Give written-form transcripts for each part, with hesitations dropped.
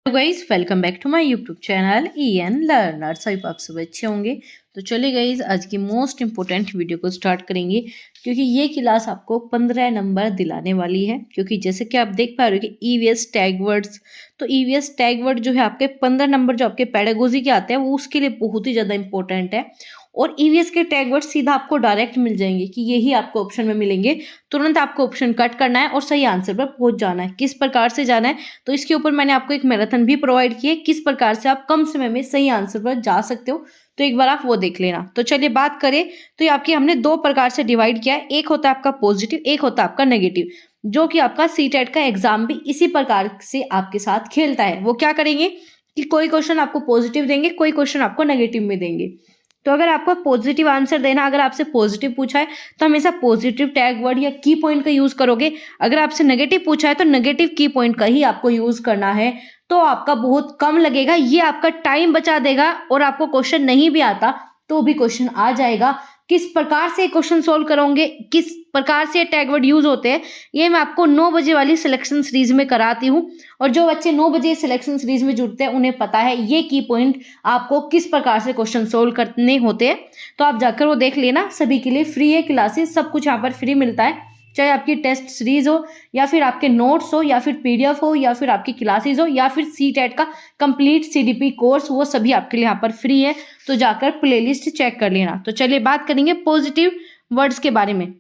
तो guys welcome back to my YouTube channel EN learners. आई आप सब अच्छे होंगे। तो चलिए गाइज आज की मोस्ट इंपॉर्टेंट वीडियो को स्टार्ट करेंगे, क्योंकि ये क्लास आपको 15 नंबर दिलाने वाली है। क्योंकि जैसे कि आप देख पा रहे हो कि EVS टैग वर्ड्स, तो EVS टैग वर्ड जो है आपके 15 नंबर जो आपके पेडागोजी के आते हैं वो उसके लिए बहुत ही ज़्यादा इंपॉर्टेंट है। और EVS के टैग वर्ड सीधा आपको डायरेक्ट मिल जाएंगे कि यही आपको ऑप्शन में मिलेंगे। तुरंत आपको ऑप्शन कट करना है और सही आंसर पर पहुंच जाना है। किस प्रकार से जाना है, तो इसके ऊपर मैंने आपको एक मैराथन भी प्रोवाइड की है, किस प्रकार से आप कम समय में सही आंसर पर जा सकते हो। तो एक बार आप वो देख लेना। तो चलिए बात करें, तो ये आपकी हमने दो प्रकार से डिवाइड किया है। एक होता है आपका पॉजिटिव, एक होता है आपका नेगेटिव, जो कि आपका सीटेट का एग्जाम भी इसी प्रकार से आपके साथ खेलता है। वो क्या करेंगे कि कोई क्वेश्चन आपको पॉजिटिव देंगे, कोई क्वेश्चन आपको नेगेटिव में देंगे। तो अगर आपको पॉजिटिव आंसर देना, अगर आपसे पॉजिटिव पूछा है तो हमेशा पॉजिटिव टैग वर्ड या की पॉइंट का यूज करोगे। अगर आपसे नेगेटिव पूछा है तो नेगेटिव की पॉइंट का ही आपको यूज करना है। तो आपका बहुत कम लगेगा, ये आपका टाइम बचा देगा। और आपको क्वेश्चन नहीं भी आता तो भी क्वेश्चन आ जाएगा। किस प्रकार से क्वेश्चन सोल्व करोगे, किस प्रकार से टैग वर्ड यूज होते हैं, ये मैं आपको 9 बजे वाली सिलेक्शन सीरीज में कराती हूँ। और जो बच्चे 9 बजे सिलेक्शन सीरीज में जुड़ते हैं उन्हें पता है ये की पॉइंट आपको किस प्रकार से क्वेश्चन सोल्व करने होते हैं। तो आप जाकर वो देख लेना। सभी के लिए फ्री है क्लासेस, सब कुछ यहाँ पर फ्री मिलता है। चाहे आपकी टेस्ट सीरीज हो, या फिर आपके नोट्स हो, या फिर PDF हो, या फिर आपकी क्लासेस हो, या फिर सीटेट का कंप्लीट CDP कोर्स, वो सभी आपके लिए यहाँ पर फ्री है। तो जाकर प्लेलिस्ट चेक कर लेना। तो चलिए बात करेंगे पॉजिटिव वर्ड्स के बारे में।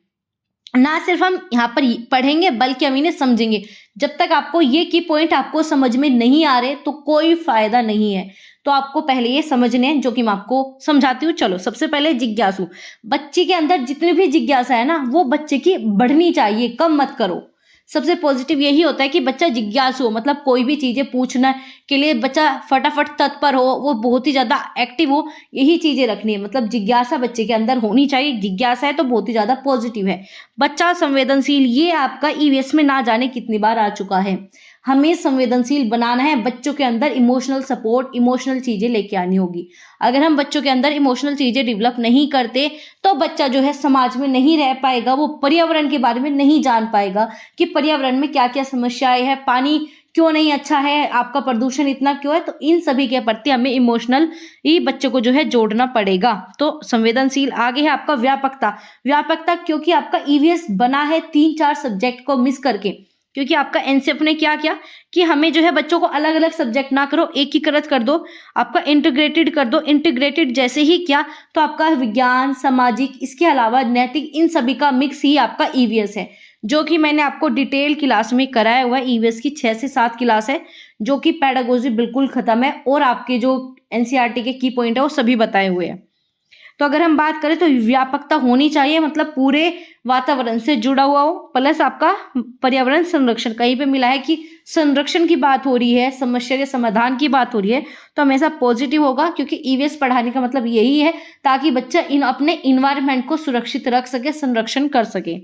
ना सिर्फ हम यहाँ पर पढ़ेंगे बल्कि हम इन्हें समझेंगे। जब तक आपको ये की पॉइंट आपको समझ में नहीं आ रहे तो कोई फायदा नहीं है। तो आपको पहले ये समझने हैं, जो कि मैं आपको समझाती हूँ। चलो सबसे पहले जिज्ञासु। बच्चे के अंदर जितनी भी जिज्ञासा है ना, वो बच्चे की बढ़नी चाहिए, कम मत करो। सबसे पॉजिटिव यही होता है कि बच्चा जिज्ञासु हो, मतलब कोई भी चीजें पूछना के लिए बच्चा फटाफट तत्पर हो, वो बहुत ही ज्यादा एक्टिव हो। यही चीजें रखनी है, मतलब जिज्ञासा बच्चे के अंदर होनी चाहिए। जिज्ञासा है तो बहुत ही ज्यादा पॉजिटिव है। बच्चा संवेदनशील, ये आपका EVS में ना जाने कितनी बार आ चुका है। हमें संवेदनशील बनाना है, बच्चों के अंदर इमोशनल सपोर्ट, इमोशनल चीजें लेके आनी होगी। अगर हम बच्चों के अंदर इमोशनल चीजें डेवलप नहीं करते तो बच्चा जो है समाज में नहीं रह पाएगा। वो पर्यावरण के बारे में नहीं जान पाएगा कि पर्यावरण में क्या क्या समस्याएं हैं, पानी क्यों नहीं अच्छा है, आपका प्रदूषण इतना क्यों है। तो इन सभी के प्रति हमें इमोशनल ही बच्चों को जो है जोड़ना पड़ेगा। तो संवेदनशील। आगे है आपका व्यापकता। व्यापकता क्योंकि आपका EVS बना है 3-4 सब्जेक्ट को मिस करके। क्योंकि आपका NCERT ने क्या किया कि हमें जो है बच्चों को अलग अलग सब्जेक्ट ना करो, एकीकृत कर दो, आपका इंटीग्रेटेड कर दो। इंटीग्रेटेड जैसे ही किया तो आपका विज्ञान, सामाजिक, इसके अलावा नैतिक, इन सभी का मिक्स ही आपका EVS है, जो कि मैंने आपको डिटेल क्लास में कराया हुआ है। EVS की 6 से 7 क्लास है, जो कि पेडागोजी बिल्कुल खत्म है और आपके जो NCERT के की पॉइंट है वो सभी बताए हुए हैं। तो अगर हम बात करें तो व्यापकता होनी चाहिए, मतलब पूरे वातावरण से जुड़ा हुआ हो, प्लस आपका पर्यावरण संरक्षण। कहीं पे मिला है कि संरक्षण की बात हो रही है, समस्या के समाधान की बात हो रही है, तो हमेशा पॉजिटिव होगा। क्योंकि EVS पढ़ाने का मतलब यही है ताकि बच्चा अपने इन्वायरमेंट को सुरक्षित रख सके, संरक्षण कर सके।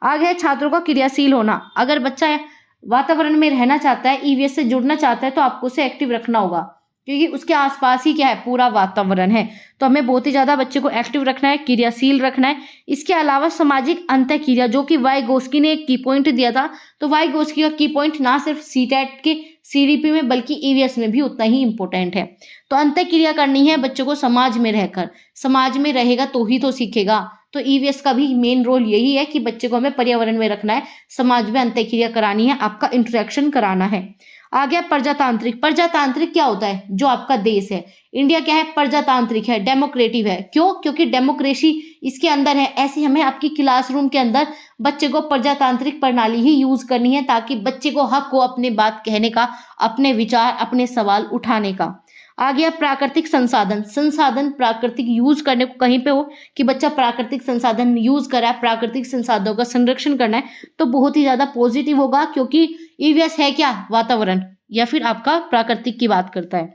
आगे है छात्रों का क्रियाशील होना। अगर बच्चा वातावरण में रहना चाहता है, EVS से जुड़ना चाहता है, तो आपको उसे एक्टिव रखना होगा। क्योंकि उसके आसपास ही क्या है, पूरा वातावरण है। तो हमें बहुत ही ज्यादा बच्चे को एक्टिव रखना है, क्रियाशील रखना है। इसके अलावा सामाजिक अंतःक्रिया, जो कि वाइगोस्की ने एक की पॉइंट दिया था। तो वाइगोस्की का की पॉइंट ना सिर्फ सीटेट के CDP में बल्कि EVS में भी उतना ही इंपॉर्टेंट है। तो अंतःक्रिया करनी है बच्चों को समाज में रहकर। समाज में रहेगा तो ही तो सीखेगा। तो EVS का भी मेन रोल यही है कि बच्चे को हमें पर्यावरण में रखना है, समाज में अंतःक्रिया करानी है, आपका इंटरेक्शन कराना है। आ गया प्रजातांत्रिक। प्रजातांत्रिक क्या होता है, जो आपका देश है, इंडिया क्या है, प्रजातांत्रिक है, डेमोक्रेटिव है। क्यों? क्योंकि डेमोक्रेसी इसके अंदर है। ऐसे हमें आपकी क्लासरूम के अंदर बच्चे को प्रजातांत्रिक प्रणाली ही यूज करनी है, ताकि बच्चे को हक हो अपने बात कहने का, अपने विचार, अपने सवाल उठाने का। आ गया प्राकृतिक संसाधन। संसाधन प्राकृतिक यूज करने को कहीं पे हो कि बच्चा प्राकृतिक संसाधन यूज करा है, प्राकृतिक संसाधनों का संरक्षण करना है, तो बहुत ही ज्यादा पॉजिटिव होगा। क्योंकि EVS है क्या, वातावरण या फिर आपका प्राकृतिक की बात करता है।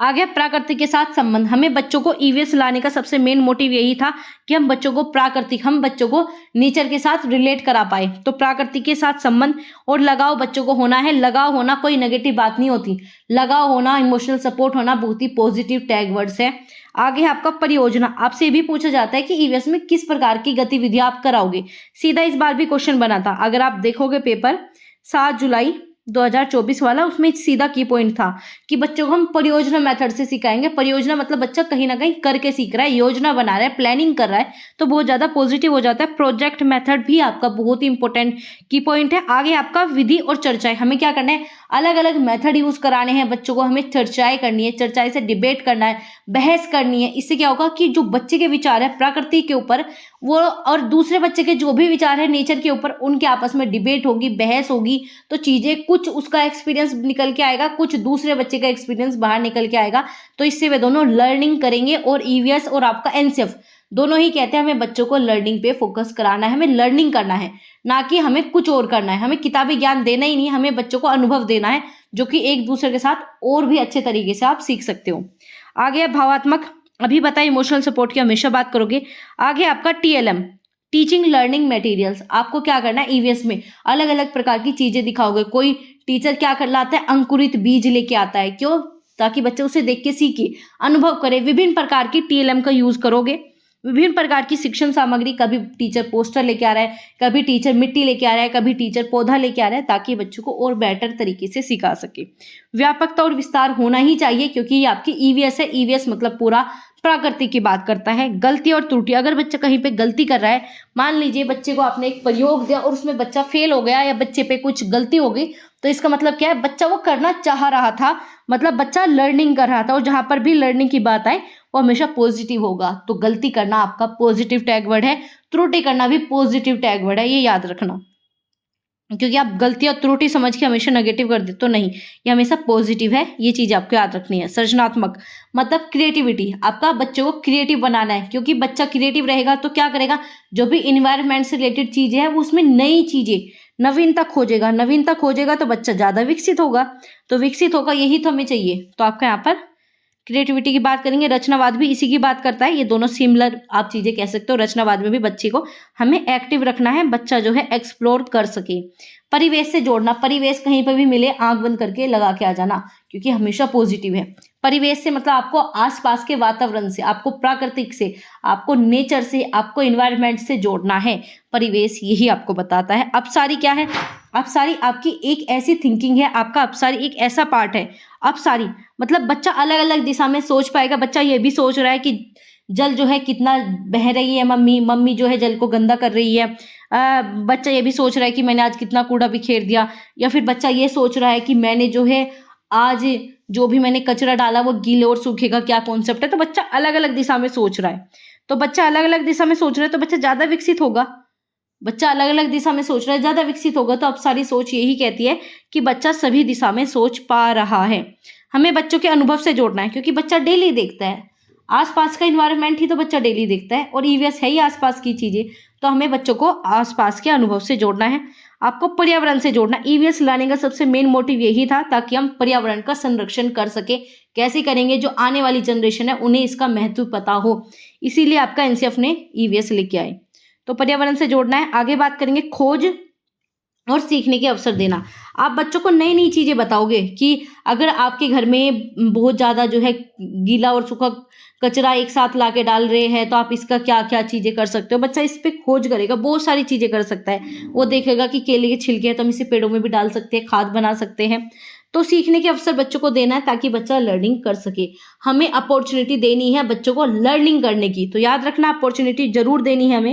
आगे प्राकृतिक के साथ संबंध। हमें बच्चों को EVS लाने का सबसे मेन मोटिव यही था कि हम बच्चों को प्राकृतिक, हम बच्चों को नेचर के साथ रिलेट करा पाए। तो प्राकृतिक के साथ संबंध और लगाव बच्चों को होना है। लगाव होना कोई नेगेटिव बात नहीं होती, लगाव होना, इमोशनल सपोर्ट होना बहुत ही पॉजिटिव टैग वर्ड्स है। आगे है आपका परियोजना। आपसे ये भी पूछा जाता है कि EVS में किस प्रकार की गतिविधियां आप कराओगे। सीधा इस बार भी क्वेश्चन बना था, अगर आप देखोगे पेपर 7 जुलाई 2024 वाला, उसमें सीधा की पॉइंट था कि बच्चों को हम परियोजना मेथड से सिखाएंगे। परियोजना मतलब बच्चा कहीं ना कहीं करके सीख रहा है, योजना बना रहा है, प्लानिंग कर रहा है, तो बहुत ज्यादा पॉजिटिव हो जाता है। प्रोजेक्ट मेथड भी आपका बहुत ही इंपॉर्टेंट की पॉइंट है। आगे आपका विधि और चर्चाएं, हमें क्या करना है, अलग अलग मेथड यूज कराने हैं बच्चों को, हमें चर्चाएं करनी है, चर्चाएं से डिबेट करना है, बहस करनी है। इससे क्या होगा कि जो बच्चे के विचार है प्रकृति के ऊपर, वो और दूसरे बच्चे के जो भी विचार है नेचर के ऊपर, उनके आपस में डिबेट होगी, बहस होगी, तो चीजें कुछ उसका एक्सपीरियंस निकल के आएगा, कुछ दूसरे बच्चे का एक्सपीरियंस बाहर निकल के आएगा। तो इससे वे दोनों लर्निंग करेंगे। और ईवीएस और आपका एनसीएफ दोनों ही कहते हैं हमें बच्चों को लर्निंग पे फोकस कराना है, हमें लर्निंग करना है, ना कि हमें कुछ और करना है। हमें किताबी ज्ञान देना ही नहीं, हमें बच्चों को अनुभव देना है, जो कि एक दूसरे के साथ और भी अच्छे तरीके से आप सीख सकते हो। आगे है भावात्मक, अभी बताया इमोशनल सपोर्ट की हमेशा बात करोगे। आगे आपका टीएलएम, टीचिंग लर्निंग मटेरियल्स, आपको क्या करना है, ईवीएस में अलग अलग प्रकार की चीजें दिखाओगे। कोई टीचर क्या कर लाता है, अंकुरित बीज लेके आता है, क्यों, ताकि बच्चे उसे देख के सीखे, अनुभव करे। विभिन्न प्रकार की टीएलएम का यूज करोगे, विभिन्न प्रकार की शिक्षण सामग्री, कभी टीचर पोस्टर लेके आ रहा है, कभी टीचर मिट्टी लेके आ रहा है, कभी टीचर पौधा लेके आ रहा है, ताकि बच्चों को और बेटर तरीके से सिखा सके। व्यापकता और विस्तार होना ही चाहिए, क्योंकि ये आपकी ईवीएस है। ईवीएस मतलब पूरा प्रकृति की बात करता है। गलती और त्रुटि, अगर बच्चा कहीं पे गलती कर रहा है, मान लीजिए बच्चे को आपने एक प्रयोग दिया और उसमें बच्चा फेल हो गया या बच्चे पे कुछ गलती हो गई, तो इसका मतलब क्या है, बच्चा वो करना चाह रहा था, मतलब बच्चा लर्निंग कर रहा था। और जहां पर भी लर्निंग की बात आए वो हमेशा पॉजिटिव होगा। तो गलती करना आपका पॉजिटिव टैग वर्ड है, त्रुटि करना भी पॉजिटिव टैग वर्ड है, ये याद रखना। क्योंकि आप गलती और त्रुटि समझ के हमेशा नेगेटिव कर देते, तो नहीं, ये हमेशा पॉजिटिव है, ये चीज आपको याद रखनी है। सृजनात्मक मतलब क्रिएटिविटी, आपका बच्चों को क्रिएटिव बनाना है, क्योंकि बच्चा क्रिएटिव रहेगा तो क्या करेगा, जो भी इन्वायरमेंट से रिलेटेड चीजें हैं वो उसमें नई चीजें, नवीनता खोजेगा। नवीनता खोजेगा तो बच्चा ज्यादा विकसित होगा, तो विकसित होगा, यही तो हमें चाहिए। तो आपका यहाँ पर क्रिएटिविटी की बात करेंगे। रचनावाद भी इसी की बात करता है, ये दोनों सिमिलर आप चीजें कह सकते हो। रचनावाद में भी बच्चे को हमें एक्टिव रखना है, बच्चा जो है एक्सप्लोर कर सके। परिवेश से जोड़ना, परिवेश कहीं पर भी मिले आंख बंद करके लगा के आ जाना, क्योंकि हमेशा पॉजिटिव है। परिवेश से मतलब आपको आसपास के वातावरण से, आपको प्राकृतिक से, आपको नेचर से, आपको इन्वायरमेंट से जोड़ना है। परिवेश यही आपको बताता है। अपसारी क्या है, अपसारी आपकी एक ऐसी थिंकिंग है, आपका अपसारी एक ऐसा पार्ट है। अपसारी मतलब बच्चा अलग अलग दिशा में सोच पाएगा। बच्चा ये भी सोच रहा है कि जल जो है कितना बह रही है, मम्मी मम्मी जो है जल को गंदा कर रही है। बच्चा ये भी सोच रहा है कि मैंने आज कितना कूड़ा बिखेर दिया। या फिर बच्चा ये सोच रहा है कि मैंने जो है आज जो भी मैंने कचरा डाला वो गीले और सूखे का क्या कॉन्सेप्ट है। तो बच्चा अलग अलग दिशा में सोच रहा है, तो बच्चा अलग अलग दिशा में सोच रहा है तो बच्चा ज्यादा विकसित होगा। बच्चा अलग अलग दिशा में सोच रहा है, ज्यादा विकसित होगा। तो अब सारी सोच यही कहती है कि बच्चा सभी दिशा में सोच पा रहा है। हमें बच्चों के अनुभव से जोड़ना है, क्योंकि बच्चा डेली देखता है, आसपास का इन्वायरमेंट ही तो बच्चा डेली देखता है, और ईवीएस है ही आसपास की चीजें। तो हमें बच्चों को आसपास के अनुभव से जोड़ना है। आपको पर्यावरण से जोड़ना। ईवीएस लाने का सबसे मेन मोटिव यही था, ताकि हम पर्यावरण का संरक्षण कर सके। कैसे करेंगे, जो आने वाली जनरेशन है उन्हें इसका महत्व पता हो, इसीलिए आपका एनसीएफ ने ईवीएस लेके आए। तो पर्यावरण से जोड़ना है। आगे बात करेंगे खोज और सीखने के अवसर देना। आप बच्चों को नई नई चीजें बताओगे कि अगर आपके घर में बहुत ज्यादा जो है गीला और सूखा कचरा एक साथ लाके डाल रहे हैं, तो आप इसका क्या क्या चीजें कर सकते हो। बच्चा इस पे खोज करेगा, बहुत सारी चीजें कर सकता है। वो देखेगा कि केले के छिलके हैं तो हम इसे पेड़ों में भी डाल सकते हैं, खाद बना सकते हैं। तो सीखने के अवसर बच्चों को देना है, ताकि बच्चा लर्निंग कर सके। हमें अपॉर्चुनिटी देनी है बच्चों को लर्निंग करने की, तो याद रखना अपॉर्चुनिटी जरूर देनी है हमें,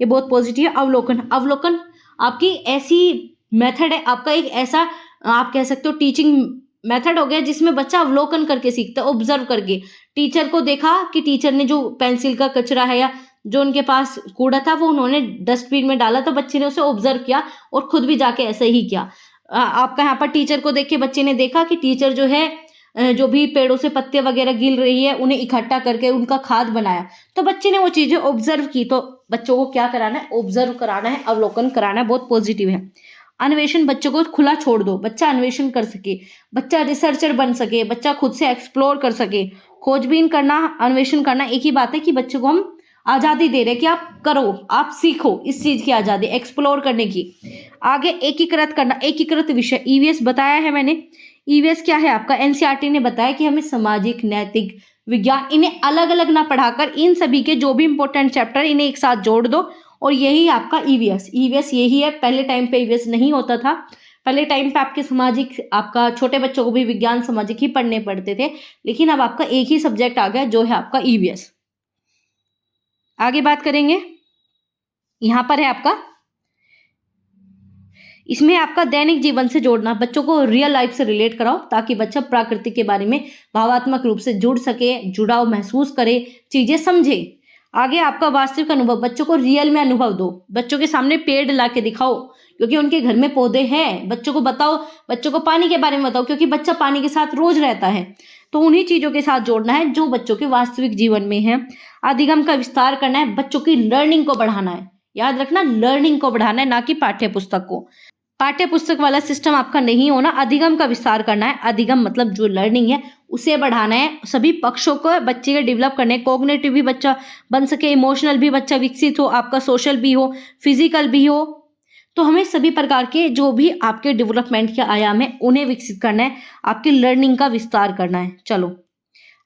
ये बहुत पॉजिटिव है। अवलोकन, अवलोकन आपकी ऐसी मेथड है, आपका एक ऐसा आप कह सकते हो टीचिंग मेथड हो गया जिसमें बच्चा अवलोकन करके सीखता है, ऑब्जर्व करके। टीचर को देखा कि टीचर ने जो पेंसिल का कचरा है या जो उनके पास कूड़ा था वो उन्होंने डस्टबिन में डाला, तो बच्चे ने उसे ऑब्जर्व किया और खुद भी जाके ऐसे ही किया। आपका यहाँ पर टीचर को देख के बच्चे ने देखा कि टीचर जो है जो भी पेड़ों से पत्ते वगैरह गिर रही है उन्हें इकट्ठा करके उनका खाद बनाया, तो बच्चे ने वो चीजें ऑब्जर्व की। तो बच्चों को क्या कराना है, ऑब्जर्व कराना है, अवलोकन कराना है, बहुत पॉजिटिव है। अन्वेषण, बच्चों को खुला छोड़ दो, बच्चा अन्वेषण कर सके, बच्चा रिसर्चर बन सके, बच्चा खुद से एक्सप्लोर कर सके। खोजबीन करना, अन्वेषण करना एक ही बात है कि बच्चों को हम आजादी दे रहे हैं कि आप करो, आप सीखो, इस चीज की आजादी एक्सप्लोर करने की। आगे एकीकृत करना, एकीकृत विषय ईवीएस बताया है मैंने। ईवीएस क्या है आपका, एनसीईआरटी ने बताया कि हमें सामाजिक, नैतिक, विज्ञान इन्हें अलग अलग ना पढ़ाकर इन सभी के जो भी इंपॉर्टेंट चैप्टर इन्हें एक साथ जोड़ दो, और यही आपका ईवीएस। ईवीएस यही है, पहले टाइम पे ईवीएस नहीं होता था। पहले टाइम पे आपके सामाजिक, आपका छोटे बच्चों को भी विज्ञान सामाजिक ही पढ़ने पड़ते थे, लेकिन अब आपका एक ही सब्जेक्ट आ गया जो है आपका ईवीएस। आगे बात करेंगे, यहाँ पर है आपका, इसमें आपका दैनिक जीवन से जोड़ना, बच्चों को रियल लाइफ से रिलेट कराओ ताकि बच्चा प्रकृति के बारे में भावात्मक रूप से जुड़ सके, जुड़ाव महसूस करे, चीजें समझे। आगे आपका वास्तविक अनुभव, बच्चों को रियल में अनुभव दो, बच्चों के सामने पेड़ ला के दिखाओ क्योंकि उनके घर में पौधे हैं, बच्चों को बताओ, बच्चों को पानी के बारे में बताओ क्योंकि बच्चा पानी के साथ रोज रहता है। तो उन्हीं चीजों के साथ जोड़ना है जो बच्चों के वास्तविक जीवन में है। अधिगम का विस्तार करना है, बच्चों की लर्निंग को बढ़ाना है, याद रखना लर्निंग को बढ़ाना है, ना कि पाठ्य पुस्तक को। पाठ्य पुस्तक वाला सिस्टम आपका नहीं होना, अधिगम का विस्तार करना है। अधिगम मतलब जो लर्निंग है उसे बढ़ाना है, सभी पक्षों को बच्चे के डेवलप करने, कोग्निटिव भी बच्चा बन सके, इमोशनल भी बच्चा विकसित हो, आपका सोशल भी हो, फिजिकल भी हो। तो हमें सभी प्रकार के जो भी आपके डेवलपमेंट के आयाम है उन्हें विकसित करना है, आपकी लर्निंग का विस्तार करना है। चलो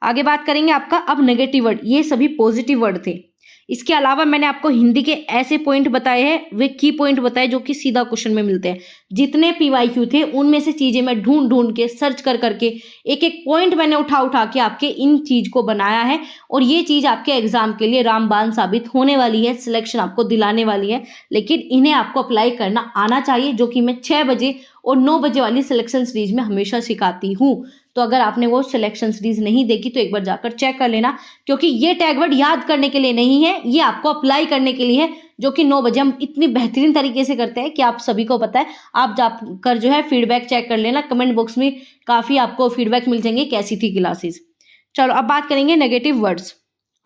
आगे बात करेंगे आपका अब नेगेटिव वर्ड, ये सभी पॉजिटिव वर्ड थे। इसके अलावा मैंने आपको हिंदी के ऐसे पॉइंट बताए हैं, वे की पॉइंट बताए जो कि सीधा क्वेश्चन में मिलते हैं। जितने पीवाईक्यू थे उनमें से चीजें मैं ढूंढ ढूंढ के सर्च कर करके एक एक पॉइंट मैंने उठा के आपके इन चीज को बनाया है, और ये चीज आपके एग्जाम के लिए रामबाण साबित होने वाली है, सिलेक्शन आपको दिलाने वाली है। लेकिन इन्हें आपको अप्लाई करना आना चाहिए, जो कि मैं 6 बजे और 9 बजे वाली सिलेक्शन सीरीज में हमेशा सिखाती हूँ। तो अगर आपने वो सिलेक्शन सीरीज नहीं देखी तो एक बार जाकर चेक कर लेना, क्योंकि ये टैग वर्ड याद करने के लिए नहीं है, ये आपको अप्लाई करने के लिए है, जो कि 9 बजे हम इतनी बेहतरीन तरीके से करते हैं कि आप सभी को पता है। आप जाकर जो है फीडबैक चेक कर लेना, कमेंट बॉक्स में काफी आपको फीडबैक मिल जाएंगे कैसी थी क्लासेस। चलो अब बात करेंगे नेगेटिव वर्ड्स।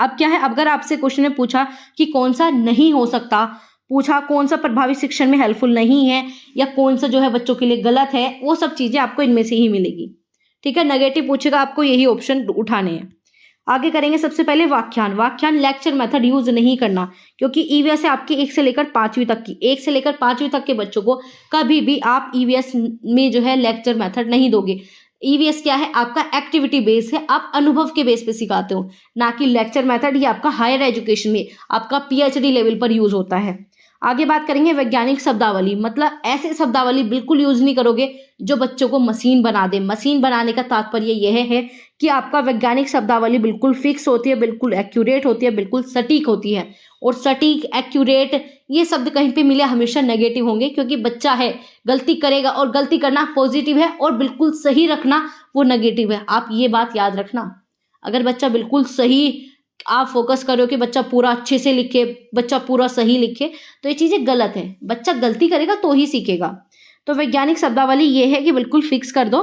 अब क्या है, अगर आपसे क्वेश्चन में पूछा कि कौन सा नहीं हो सकता, पूछा कौन सा प्रभावी शिक्षण में हेल्पफुल नहीं है, या कौन सा जो है बच्चों के लिए गलत है, वो सब चीजें आपको इनमें से ही मिलेगी। ठीक है, नेगेटिव पूछेगा आपको यही ऑप्शन उठाने हैं। आगे करेंगे सबसे पहले व्याख्यान लेक्चर मेथड यूज नहीं करना, क्योंकि ईवीएस है आपकी 1 से लेकर 5वीं तक की, 1 से लेकर 5वीं तक के बच्चों को कभी भी आप ईवीएस में जो है लेक्चर मेथड नहीं दोगे। ईवीएस क्या है, आपका एक्टिविटी बेस है, आप अनुभव के बेस पे सिखाते हो, ना कि लेक्चर मेथड। ये आपका हायर एजुकेशन में आपका पीएचडी लेवल पर यूज होता है। आगे बात करेंगे वैज्ञानिक शब्दावली, मतलब ऐसे शब्दावली बिल्कुल यूज नहीं करोगे जो बच्चों को मशीन बना दे। मशीन बनाने का तात्पर्य यह है कि आपका वैज्ञानिक शब्दावली बिल्कुल फिक्स होती है, बिल्कुल एक्यूरेट होती है, बिल्कुल सटीक होती है। और सटीक, एक्यूरेट ये शब्द कहीं पे मिले हमेशा नेगेटिव होंगे, क्योंकि बच्चा है गलती करेगा, और गलती करना पॉजिटिव है और बिल्कुल सही रखना वो नेगेटिव है। आप ये बात याद रखना। अगर बच्चा बिल्कुल सही, आप फोकस करो कि बच्चा पूरा अच्छे से लिखे, बच्चा पूरा सही लिखे, तो ये चीजें गलत है। बच्चा गलती करेगा तो ही सीखेगा। तो वैज्ञानिक शब्दावली ये है कि बिल्कुल फिक्स कर दो।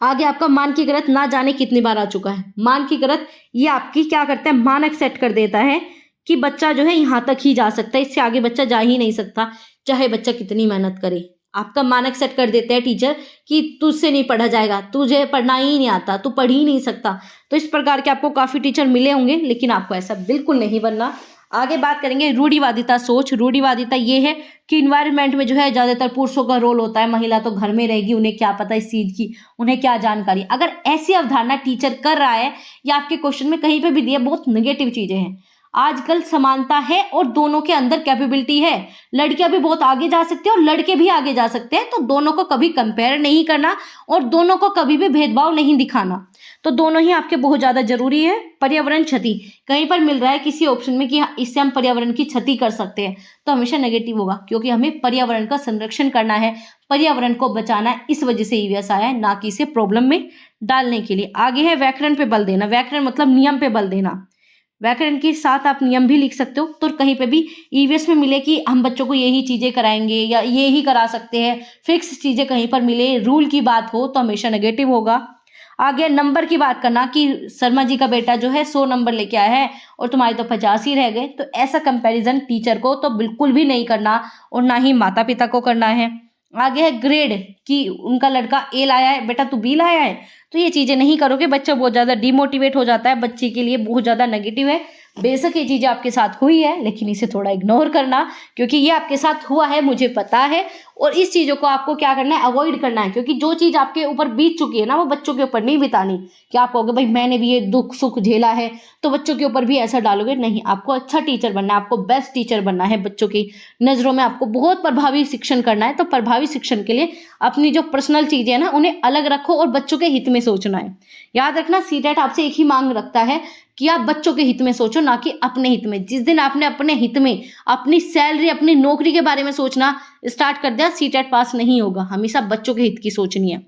आगे आपका मानकीकृत, ना जाने कितनी बार आ चुका है। मानकीकृत ये आपकी क्या करता है, मानक सेट कर देता है कि बच्चा जो है यहाँ तक ही जा सकता है, इससे आगे बच्चा जा ही नहीं सकता, चाहे बच्चा कितनी मेहनत करे। आपका मानक सेट कर देते हैं टीचर कि तुझसे नहीं पढ़ा जाएगा, तुझे पढ़ना ही नहीं आता, तू पढ़ ही नहीं सकता। तो इस प्रकार के आपको काफी टीचर मिले होंगे, लेकिन आपको ऐसा बिल्कुल नहीं बनना। आगे बात करेंगे रूढ़िवादिता सोच। रूढ़िवादिता ये है कि इन्वायरमेंट में जो है ज्यादातर पुरुषों का रोल होता है, महिला तो घर में रहेगी, उन्हें क्या पता इस चीज की, उन्हें क्या जानकारी। अगर ऐसी अवधारणा टीचर कर रहा है या आपके क्वेश्चन में कहीं पे भी दिया, बहुत नेगेटिव चीजें हैं। आजकल समानता है और दोनों के अंदर कैपेबिलिटी है। लड़कियां भी बहुत आगे जा सकती है और लड़के भी आगे जा सकते हैं, तो दोनों को कभी कंपेयर नहीं करना और दोनों को कभी भी भेदभाव नहीं दिखाना। तो दोनों ही आपके बहुत ज्यादा जरूरी है। पर्यावरण क्षति कहीं पर मिल रहा है किसी ऑप्शन में कि इससे हम पर्यावरण की क्षति कर सकते हैं, तो हमेशा नेगेटिव होगा, क्योंकि हमें पर्यावरण का संरक्षण करना है, पर्यावरण को बचाना है। इस वजह से ईवीएस आया है, ना कि इसे प्रॉब्लम में डालने के लिए। आगे है व्याकरण पे बल देना। व्याकरण मतलब नियम पे बल देना। व्याकरण के साथ आप नियम भी लिख सकते हो, तो कहीं पे भी ईवीएस में मिले कि हम बच्चों को यही चीजें कराएंगे या ये ही करा सकते हैं, फिक्स चीजें कहीं पर मिले, रूल की बात हो, तो हमेशा नेगेटिव होगा। आगे नंबर की बात करना कि शर्मा जी का बेटा जो है 100 नंबर लेके आया है और तुम्हारे तो 50 ही रह गए, तो ऐसा कंपैरिजन टीचर को तो बिल्कुल भी नहीं करना और ना ही माता पिता को करना है। आगे है ग्रेड कि उनका लड़का ए लाया है, बेटा तू बी लाया है, तो ये चीजें नहीं करोगे, बच्चा बहुत ज्यादा डिमोटिवेट हो जाता है, बच्चे के लिए बहुत ज्यादा नेगेटिव है। बेशक ये चीज़ें आपके साथ हुई है, लेकिन इसे थोड़ा इग्नोर करना, क्योंकि ये आपके साथ हुआ है, मुझे पता है। और इस चीज़ों को आपको क्या करना है, अवॉइड करना है, क्योंकि जो चीज़ आपके ऊपर बीत चुकी है ना, वो बच्चों के ऊपर नहीं बितानी। कि आप कहोगे भाई मैंने भी ये दुख सुख झेला है तो बच्चों के ऊपर भी ऐसा डालोगे, नहीं। आपको अच्छा टीचर बनना है, आपको बेस्ट टीचर बनना है, बच्चों की नज़रों में आपको बहुत प्रभावी शिक्षण करना है। तो प्रभावी शिक्षण के लिए अपनी जो पर्सनल चीज़ें हैं ना, उन्हें अलग रखो और बच्चों के हित में सोचना है। याद रखना, सीटेट आपसे एक ही मांग रखता है कि आप बच्चों के हित में सोचो, ना कि अपने हित में। जिस दिन आपने अपने हित में, अपनी सैलरी, अपनी नौकरी के बारे में सोचना स्टार्ट कर दिया, सीटेट पास नहीं होगा। हमेशा बच्चों के हित की सोचनी है।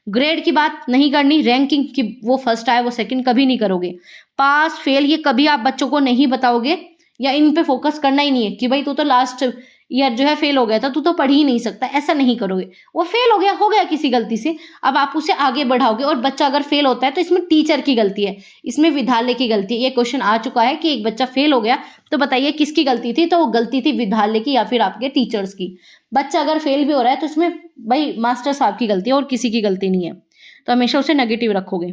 ग्रेड की बात नहीं करनी, रैंकिंग की, वो फर्स्ट आए वो सेकंड कभी नहीं करोगे। पास फेल ये कभी आप बच्चों को नहीं बताओगे, या इन पे फोकस करना ही नहीं है कि भाई तू तो लास्ट ईयर जो है फेल हो गया था, तू तो पढ़ ही नहीं सकता, ऐसा नहीं करोगे। वो फेल हो गया किसी गलती से, अब आप उसे आगे बढ़ाओगे। और बच्चा अगर फेल होता है तो इसमें टीचर की गलती है, इसमें विद्यालय की गलती है। ये क्वेश्चन आ चुका है कि एक बच्चा फेल हो गया तो बताइए किसकी गलती थी, तो वो गलती थी विद्यालय की या फिर आपके टीचर्स की। बच्चा अगर फेल भी हो रहा है तो इसमें भाई मास्टर साहब की गलती है और किसी की गलती नहीं है। तो हमेशा उसे नेगेटिव रखोगे।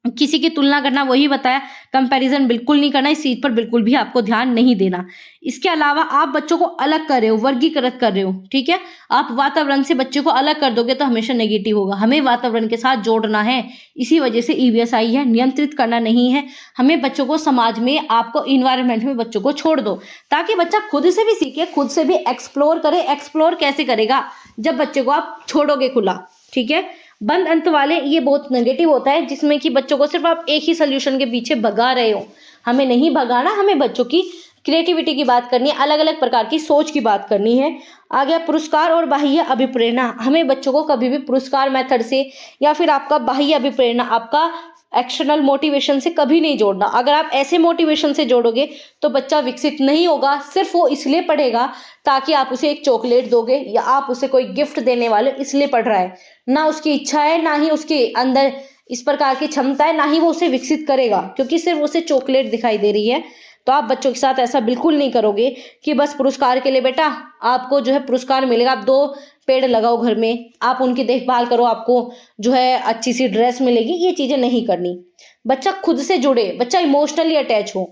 किसी की तुलना करना, वही बताया, कंपैरिजन बिल्कुल नहीं करना, इस चीज पर बिल्कुल भी आपको ध्यान नहीं देना। इसके अलावा आप बच्चों को अलग कर रहे हो, वर्गीकृत कर रहे हो, ठीक है। आप वातावरण से बच्चे को अलग कर दोगे तो हमेशा नेगेटिव होगा। हमें वातावरण के साथ जोड़ना है, इसी वजह से ईवीएस आई है। नियंत्रित करना नहीं है हमें बच्चों को, समाज में आपको इन्वायरमेंट में बच्चों को छोड़ दो, ताकि बच्चा खुद से भी सीखे, खुद से भी एक्सप्लोर करे। एक्सप्लोर कैसे करेगा, जब बच्चे को आप छोड़ोगे खुला, ठीक है। बंद अंत वाले, ये बहुत नेगेटिव होता है, जिसमें कि बच्चों को सिर्फ आप एक ही सोल्यूशन के पीछे भगा रहे हो। हमें नहीं भगाना, हमें बच्चों की क्रिएटिविटी की बात करनी है, अलग अलग प्रकार की सोच की बात करनी है। आ गया पुरस्कार और बाह्य अभिप्रेरणा। हमें बच्चों को कभी भी पुरस्कार मेथड से या फिर आपका बाह्य अभिप्रेरणा, आपका एक्सटर्नल मोटिवेशन से कभी नहीं जोड़ना। अगर आप ऐसे मोटिवेशन से जोड़ोगे तो बच्चा विकसित नहीं होगा। सिर्फ वो इसलिए पढ़ेगा ताकि आप उसे एक चॉकलेट दोगे या आप उसे कोई गिफ्ट देने वाले, इसलिए पढ़ रहा है। ना उसकी इच्छा है, ना ही उसके अंदर इस प्रकार की क्षमता है, ना ही वो उसे विकसित करेगा, क्योंकि सिर्फ उसे चॉकलेट दिखाई दे रही है। तो आप बच्चों के साथ ऐसा बिल्कुल नहीं करोगे कि बस पुरस्कार के लिए बेटा आपको जो है पुरस्कार मिलेगा, आप 2 पेड़ लगाओ घर में, आप उनकी देखभाल करो, आपको जो है अच्छी सी ड्रेस मिलेगी। ये चीजें नहीं करनी। बच्चा खुद से जुड़े, बच्चा इमोशनली अटैच हो।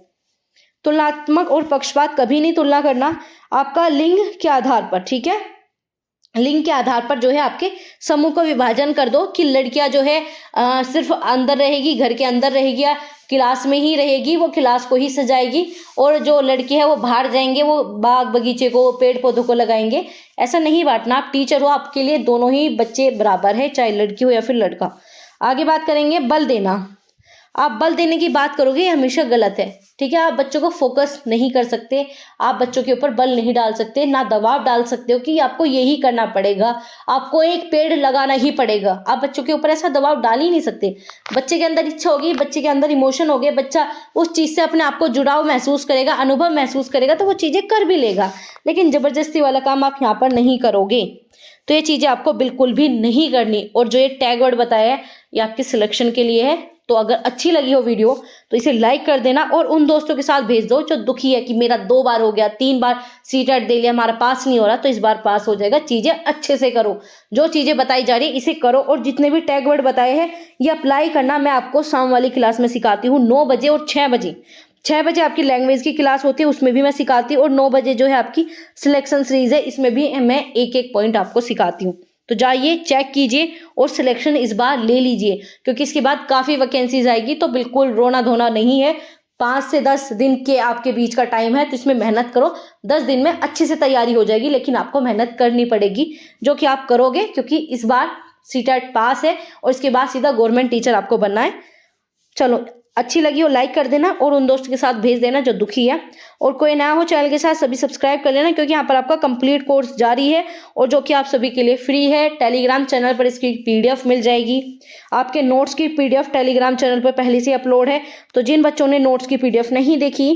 तुलनात्मक और पक्षपात कभी नहीं तुलना करना, आपका लिंग के आधार पर, ठीक है। लिंग के आधार पर जो है आपके समूह को विभाजन कर दो कि लड़कियां जो है सिर्फ अंदर रहेगी, घर के अंदर रहेगी या क्लास में ही रहेगी, वो क्लास को ही सजाएगी, और जो लड़के हैं वो बाहर जाएंगे, वो बाग बगीचे को, पेड़ पौधों को लगाएंगे। ऐसा नहीं बांटना। आप टीचर हो, आपके लिए दोनों ही बच्चे बराबर है, चाहे लड़की हो या फिर लड़का। आगे बात करेंगे बल देना। आप बल देने की बात करोगे, ये हमेशा गलत है, ठीक है। आप बच्चों को फोकस नहीं कर सकते, आप बच्चों के ऊपर बल नहीं डाल सकते, ना दबाव डाल सकते हो कि आपको यही करना पड़ेगा, आपको एक पेड़ लगाना ही पड़ेगा। आप बच्चों के ऊपर ऐसा दबाव डाल ही नहीं सकते। बच्चे के अंदर इच्छा होगी, बच्चे के अंदर इमोशन हो गए, बच्चा उस चीज से अपने आप को जुड़ाव महसूस करेगा, अनुभव महसूस करेगा, तो वो चीजें कर भी लेगा। लेकिन जबरदस्ती वाला काम आप यहाँ पर नहीं करोगे। तो ये चीजें आपको बिल्कुल भी नहीं करनी। और जो ये टैग वर्ड बताया है, ये आपके सिलेक्शन के लिए है। तो अगर अच्छी लगी हो वीडियो तो इसे लाइक कर देना और उन दोस्तों के साथ भेज दो जो दुखी है कि मेरा 2 बार हो गया, 3 बार सीटेट दे लिया, हमारा पास नहीं हो रहा, तो इस बार पास हो जाएगा। चीजें अच्छे से करो, जो चीजें बताई जा रही है इसे करो। और जितने भी टैग वर्ड बताए हैं ये अप्लाई करना मैं आपको शाम वाली क्लास में सिखाती हूँ, 9 बजे और 6 बजे। 6 बजे आपकी लैंग्वेज की क्लास होती है, उसमें भी मैं सिखाती हूँ, और 9 बजे जो है आपकी सिलेक्शन सीरीज है, इसमें भी मैं एक एक पॉइंट आपको सिखाती हूँ। तो जाइए चेक कीजिए और सिलेक्शन इस बार ले लीजिए, क्योंकि इसके बाद काफ़ी वैकेंसीज आएगी। तो बिल्कुल रोना धोना नहीं है। 5 से 10 दिन के आपके बीच का टाइम है, तो इसमें मेहनत करो। 10 दिन में अच्छे से तैयारी हो जाएगी, लेकिन आपको मेहनत करनी पड़ेगी, जो कि आप करोगे, क्योंकि इस बार सीटेट पास है और इसके बाद सीधा गवर्नमेंट टीचर आपको बनना है। चलो, अच्छी लगी हो लाइक कर देना और उन दोस्तों के साथ भेज देना जो दुखी है। और कोई नया हो चैनल के साथ सभी सब्सक्राइब कर लेना, क्योंकि यहाँ पर आपका कंप्लीट कोर्स जारी है और जो कि आप सभी के लिए फ्री है। टेलीग्राम चैनल पर इसकी पीडीएफ मिल जाएगी। आपके नोट्स की पीडीएफ टेलीग्राम चैनल पर पहले से अपलोड है, तो जिन बच्चों ने नोट्स की पीडीएफ नहीं देखी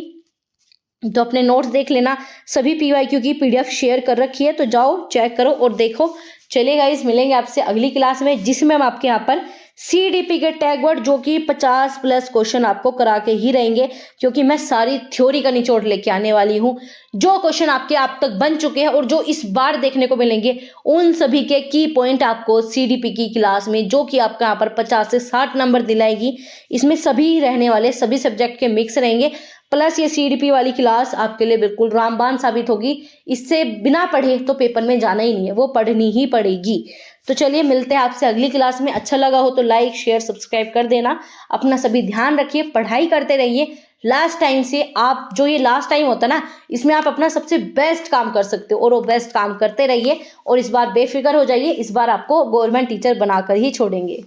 तो अपने नोट्स देख लेना। सभी पीवाईक्यू की पीडीएफ शेयर कर रखी है, तो जाओ चेक करो और देखो। चलिए गाइस, मिलेंगे आपसे अगली क्लास में, जिसमें हम आपके यहाँ पर सीडीपी के टैग वर्ड जो कि 50+ क्वेश्चन आपको करा के ही रहेंगे, क्योंकि मैं सारी थ्योरी का निचोड़ लेके आने वाली हूँ। जो क्वेश्चन आपके आप तक बन चुके हैं और जो इस बार देखने को मिलेंगे, उन सभी के की पॉइंट आपको सीडीपी की क्लास में, जो कि आपका यहाँ पर 50 से 60 नंबर दिलाएगी। इसमें सभी रहने वाले, सभी सब्जेक्ट के मिक्स रहेंगे। प्लस ये CDP वाली क्लास आपके लिए बिल्कुल रामबाण साबित होगी। इससे बिना पढ़े तो पेपर में जाना ही नहीं है, वो पढ़नी ही पड़ेगी। तो चलिए मिलते हैं आपसे अगली क्लास में। अच्छा लगा हो तो लाइक शेयर सब्सक्राइब कर देना। अपना सभी ध्यान रखिए, पढ़ाई करते रहिए। लास्ट टाइम से आप जो ये लास्ट टाइम होता है ना, इसमें आप अपना सबसे बेस्ट काम कर सकते हो और वो बेस्ट काम करते रहिए और इस बार बेफिक्र हो जाइए। इस बार आपको गवर्नमेंट टीचर बनाकर ही छोड़ेंगे।